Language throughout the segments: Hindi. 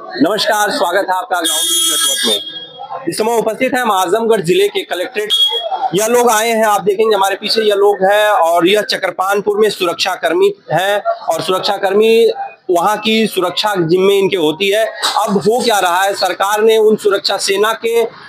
नमस्कार, स्वागत है आपका ग्राउंड नेटवर्क में। इस समय उपस्थित है हम आजमगढ़ जिले के कलेक्ट्रेट। यह लोग आए हैं, आप देखेंगे हमारे पीछे यह लोग हैं और यह चक्रपानपुर में सुरक्षा कर्मी हैं और सुरक्षा कर्मी वहां की सुरक्षा जिम्मे इनके होती है। अब हो क्या रहा है, सरकार ने उन सुरक्षा सेना के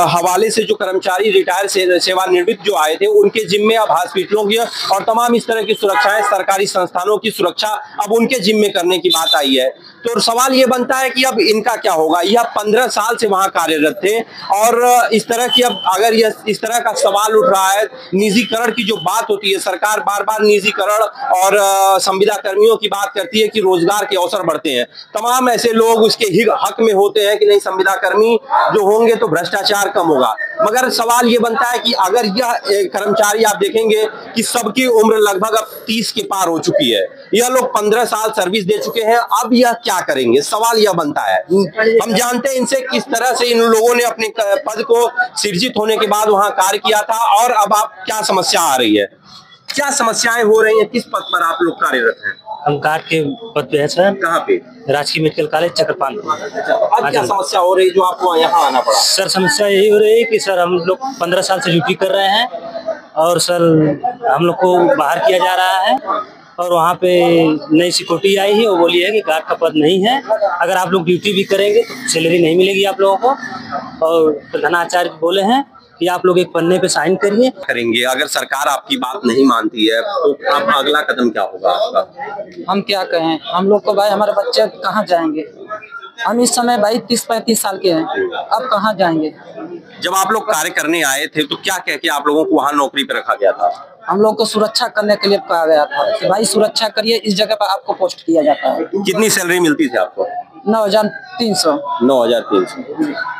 हवाले से जो कर्मचारी रिटायर सेवानिवृत्त जो आए थे उनके जिम्मे अब हॉस्पिटलों की और तमाम इस तरह की सुरक्षाएं, सरकारी संस्थानों की सुरक्षा अब उनके जिम्मे करने की बात आई है। तो सवाल ये बनता है कि अब इनका क्या होगा। यह 15 साल से वहां कार्यरत थे और इस तरह की अब अगर यह इस तरह का सवाल उठ रहा है, निजीकरण की जो बात होती है, सरकार बार बार निजीकरण और संविदा कर्मियों की बात करती है कि रोजगार के अवसर बढ़ते हैं। तमाम ऐसे लोग उसके हक में होते हैं कि नहीं, संविदा कर्मी जो होंगे तो भ्रष्टाचार कम होगा। मगर सवाल ये बनता है कि अगर यह कर्मचारी, आप देखेंगे कि सबकी उम्र लगभग अब 30 के पार हो चुकी है, यह लोग 15 साल सर्विस दे चुके हैं, अब यह क्या करेंगे, सवाल यह बनता है। हम जानते हैं इनसे किस तरह से इन लोगों ने अपने पद को सृजित होने के बाद वहां कार्य किया था और अब आप क्या समस्या आ रही है, क्या समस्याएं हो रही हैं, किस पद पर आप लोग कार्यरत हैं? हम कार्ड के पद पे है सर। कहाँ पे? राजकीय मेडिकल कॉलेज चक्रपानपुर। अब क्या समस्या हो रही है जो आपको यहाँ आना पड़ा? सर समस्या यही हो रही है कि सर हम लोग 15 साल से ड्यूटी कर रहे हैं और सर हम लोग को बाहर किया जा रहा है और वहाँ पे नई सिक्योरिटी आई है, वो बोली है कि गार्ड का पद नहीं है, अगर आप लोग ड्यूटी भी करेंगे तो सैलरी नहीं मिलेगी आप लोगों को। और प्रधानाचार्य बोले हैं कि आप लोग एक पन्ने पे साइन करेंगे। अगर सरकार आपकी बात नहीं मानती है तो अब अगला कदम क्या होगा आपका? हम क्या कहें, हम लोग को भाई हमारे बच्चे कहाँ जाएंगे। हम इस समय भाई 30-35 साल के हैं, अब कहाँ जाएंगे। जब आप लोग कार्य करने आए थे तो क्या कह के आप लोगों को वहाँ नौकरी पे रखा गया था? हम लोग को सुरक्षा करने के लिए कहा गया था कि भाई सुरक्षा करिए, इस जगह पर आपको पोस्ट किया जाता है। कितनी सैलरी मिलती थी आपको? 9,300। 9,300।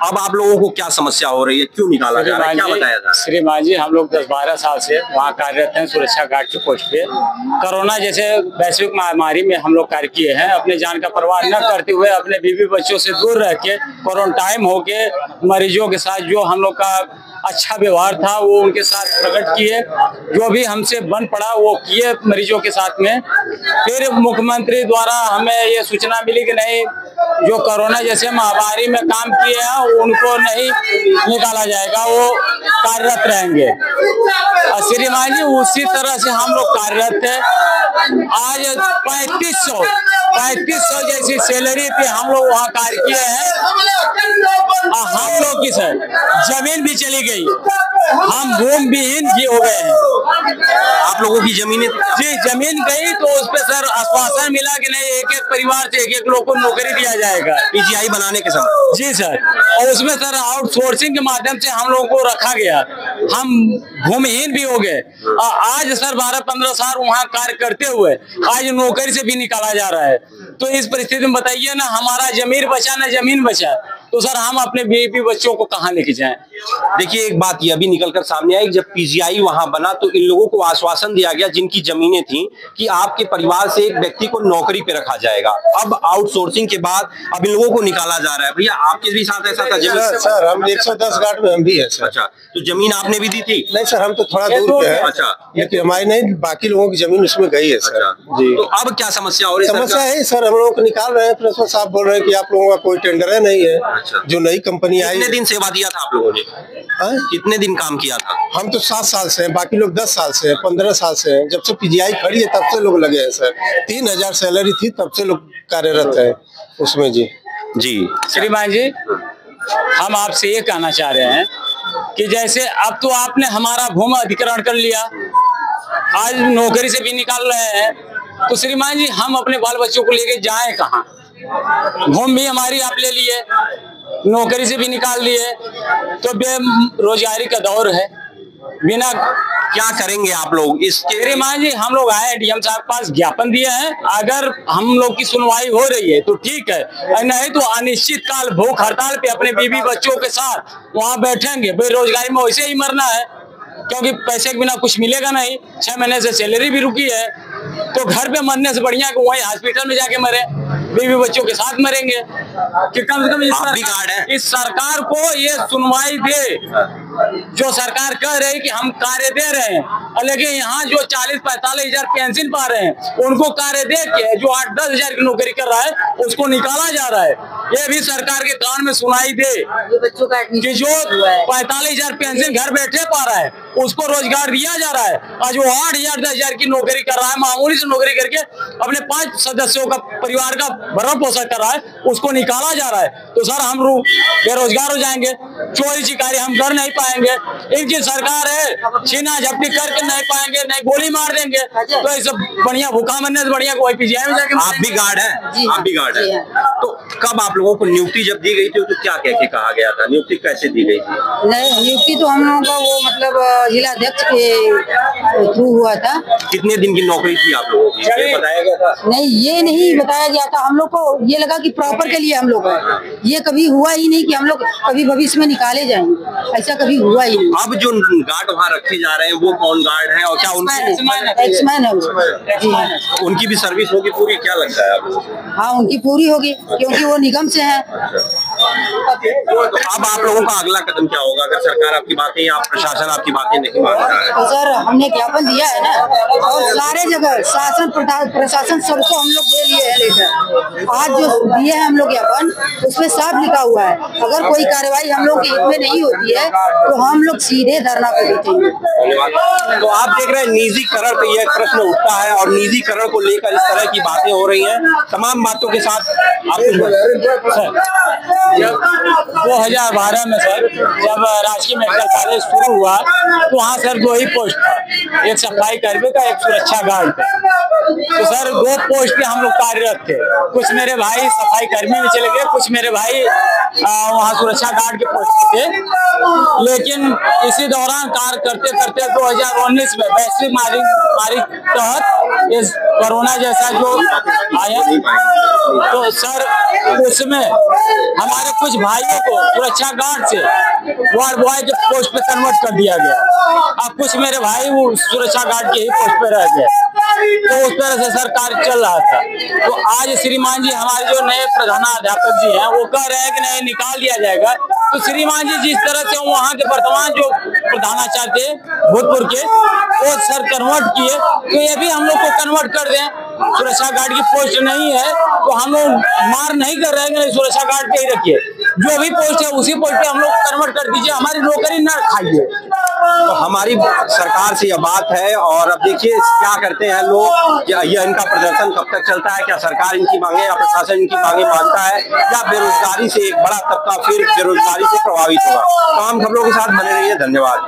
अब आप लोगों को क्या समस्या हो रही है, क्यों निकाला जा रहा है, क्या बताया था? श्रीमान जी, हम लोग 10-12 साल से वहाँ कार्यरत हैं सुरक्षा गार्ड के पोस्ट पे। कोरोना जैसे वैश्विक महामारी में हम लोग कार्य किए हैं, अपने जान का परवाह न करते हुए अपने बीवी बच्चों से दूर रह के क्वारंटाइन होके मरीजों के साथ जो हम लोग का अच्छा व्यवहार था वो उनके साथ प्रकट किए, जो भी हमसे बन पड़ा वो किए मरीजों के साथ में। फिर मुख्यमंत्री द्वारा हमें ये सूचना मिली कि नहीं, जो कोरोना जैसे महामारी में काम किए हैं उनको नहीं निकाला जाएगा, वो कार्यरत रहेंगे। श्रीमान जी, उसी तरह से हम लोग कार्यरत थे। आज 3500 जैसी सैलरी पे हम लोग वहाँ कार्य किए हैं। हम लोग की सर जमीन भी चली गई, हम भूमि विहीन भी हो गए हैं। आप लोगों की जमीनें? जी, जमीन गई तो उस पे सर आश्वासन मिला कि नहीं, एक परिवार से एक लोग को नौकरी दिया जाएगा पीजीआई बनाने के समय। जी सर, और उसमें सर आउटसोर्सिंग के माध्यम से हम लोगों को रखा गया, हम भूमिहीन भी हो गए। आज सर 12-15 साल वहाँ कार्य करते हुए आज नौकरी से भी निकाला जा रहा है। तो इस परिस्थिति में बताइए ना, हमारा जमीन बचा ना जमीन बचा, तो सर हम अपने बीवी बच्चों को कहाँ लेके जाएं? देखिए, एक बात ये अभी निकलकर सामने आई, जब पीजीआई वहां बना तो इन लोगों को आश्वासन दिया गया जिनकी जमीनें थी कि आपके परिवार से एक व्यक्ति को नौकरी पे रखा जाएगा। अब आउटसोर्सिंग के बाद अब इन लोगों को निकाला जा रहा है। भैया, आपके भी साथ ऐसा था? जमीन सर हम 110 गार्ड में हम भी है सर। अच्छा, तो जमीन आपने भी दी थी? नहीं सर, हम तो थोड़ा दूर पे है। अच्छा, लेकिन हमारी नहीं, बाकी लोगों की जमीन उसमें गई है सर। जी, तो अब क्या समस्या हो रही है? समस्या है सर, हम लोगों को निकाल रहे हैं। प्रिंसिपल साहब बोल रहे हैं कि आप लोगों का कोई टेंडर है नहीं है। अच्छा, जो नई कंपनी आई। कितने दिन सेवा दिया था आप लोगों ने? कितने दिन काम किया था? हम तो 7 साल से हैं, बाकी लोग 10 साल से हैं, 15 साल से हैं। जब से पीजीआई खड़ी है तब से लोग लगे हैं सर। 3,000 सैलरी थी तब से लोग कार्यरत है उसमें। जी जी श्रीमान जी, हम आपसे ये कहना चाह रहे हैं कि जैसे अब तो आपने हमारा भूमि अधिग्रहण कर लिया, आज नौकरी से भी निकाल रहे हैं, तो श्रीमान जी हम अपने बाल बच्चों को लेके जाएं कहाँ? भूमि भी हमारी आप ले लिए, नौकरी से भी निकाल लिए, तो बेरोजगारी का दौर है। बिना क्या करेंगे आप लोग इसके? श्रीमान जी, हम लोग आए डीएम साहब के पास, ज्ञापन दिए हैं, अगर हम लोग की सुनवाई हो रही है तो ठीक है, नहीं तो अनिश्चित काल भूख हड़ताल पे अपने बीवी बच्चों के साथ वहाँ बैठेंगे। बेरोजगारी में वैसे ही मरना है, क्योंकि पैसे के बिना कुछ मिलेगा नहीं। 6 महीने से सैलरी भी रुकी है, तो घर पे मरने से बढ़िया कि वहीं हॉस्पिटल में जाके मरे, बीवी बच्चों के साथ मरेंगे। कि कम से कम इस सरकार को ये सुनवाई दे, जो सरकार कह रही है कि हम कार्य दे रहे हैं, लेकिन यहाँ जो 40-45 हजार पेंशन पा रहे हैं उनको कार्य दे के जो 8-10 हजार की नौकरी कर रहा है उसको निकाला जा रहा है। ये भी सरकार के कान में सुनाई दे बच्चों का कि जो 45,000 पेंशन घर बैठे पा रहा है उसको रोजगार दिया जा रहा है। आज वो 8,000 10,000 की नौकरी कर रहा है, मामूली से नौकरी करके अपने 5 सदस्यों का परिवार का भरण पोषण कर रहा है, उसको निकाला जा रहा है। तो सर हम बेरोजगार हो जाएंगे, चोरी चिकारी हम कर नहीं पाएंगे। इनकी सरकार है, छीना झपटी करके नहीं पाएंगे, नहीं गोली मार देंगे। तो ये सब बढ़िया भूखा मरने से बढ़िया कोई पीजीआई में जाके। आप भी गार्ड हैं? आप भी गार्ड हैं? तो कब आप लोगों को नियुक्ति जब दी गई थी तो क्या कह के कहा गया था? नियुक्ति कैसे दी गई थी? नहीं, नियुक्ति तो हम लोगों का वो मतलब जिला अध्यक्ष के थ्रू हुआ था। कितने दिन की नौकरी थी आप लोगों की, ये बताया गया था? नहीं, ये नहीं बताया गया था। हम लोग को ये लगा कि प्रॉपर के लिए हम लोग ये कभी हुआ ही नहीं कि हम लोग कभी भविष्य में निकाले जाएंगे, ऐसा कभी हुआ ही नहीं। अब जो गार्ड वहाँ रखे जा रहे हैं वो कौन गार्ड है और क्या एक्समैन है जी। उनकी भी सर्विस होगी पूरी, क्या लगता है आपको? हाँ, उनकी पूरी होगी क्योंकि वो निगम से है। तो अब आप लोगों का अगला कदम क्या होगा अगर सरकार आपकी बातें या प्रशासन आपकी बातें नहीं मान रहा है? तो सर हमने ज्ञापन दिया है ना, और सारे जगह शासन प्रशासन सबको हम लोग दे लिए हैं लेटर। आज जो दिए हैं हम लोग ज्ञापन, उसमें साफ लिखा हुआ है अगर कोई कार्रवाई हम लोग के हित में नहीं होती है तो हम लोग सीधे धरना पे बैठेंगे। तो आप देख रहे हैं निजीकरण पे यह प्रश्न उठता है और निजीकरण को लेकर इस तरह की बातें हो रही हैं। तमाम बातों के साथ आप 2012 में सर जब राजकीय मेडिकल कॉलेज शुरू हुआ तो वहाँ सर 2 ही पोस्ट था, एक सफाई कर्मी का, एक सुरक्षा गार्ड का। तो सर 2 पोस्ट पे हम लोग कार्यरत थे। कुछ मेरे भाई सफाई कर्मी में चले गए, कुछ मेरे भाई वहाँ सुरक्षा गार्ड के पोस्ट पे थे। लेकिन इसी दौरान कार्य करते करते 2019 में वैश्विक महामारी तहत इस कोरोना जैसा जो आया तो सर उसमें हमारे कुछ भाइयों को सुरक्षा गार्ड से वार्ड बॉय के पोस्ट पे कन्वर्ट कर दिया गया। अब कुछ मेरे भाई वो सुरक्षा गार्ड के ही पोस्ट पे रह गए। तो उस तरह से सर कार्य चल रहा था। तो आज श्रीमान जी हमारे जो नए प्रधानाध्यापक जी हैं वो कह रहे हैं कि नहीं निकाल दिया जाएगा। तो श्रीमान जी जिस तरह से वहाँ के वर्तमान जो प्रधानाचार्य थे भूतपूर्व के वो सर कन्वर्ट किए, तो ये भी हम लोग को कन्वर्ट कर दें। सुरक्षा गार्ड की पोस्ट नहीं है तो हम लोग मार नहीं कर रहे हैं, सुरक्षा गार्ड पे ही रखिए। जो भी पोस्ट है उसी पोस्ट पे हम लोग कन्वर्ट कर दीजिए, हमारी नौकरी न खाइए। तो हमारी सरकार से यह बात है और अब देखिए क्या करते हैं लोग, यह इनका प्रदर्शन कब तक चलता है, क्या सरकार इनकी मांगे या प्रशासन इनकी मांगे मानता है या बेरोजगारी से एक बड़ा तबका फिर बेरोजगारी से प्रभावित होगा। तमाम खबरों के साथ बने रहिए, धन्यवाद।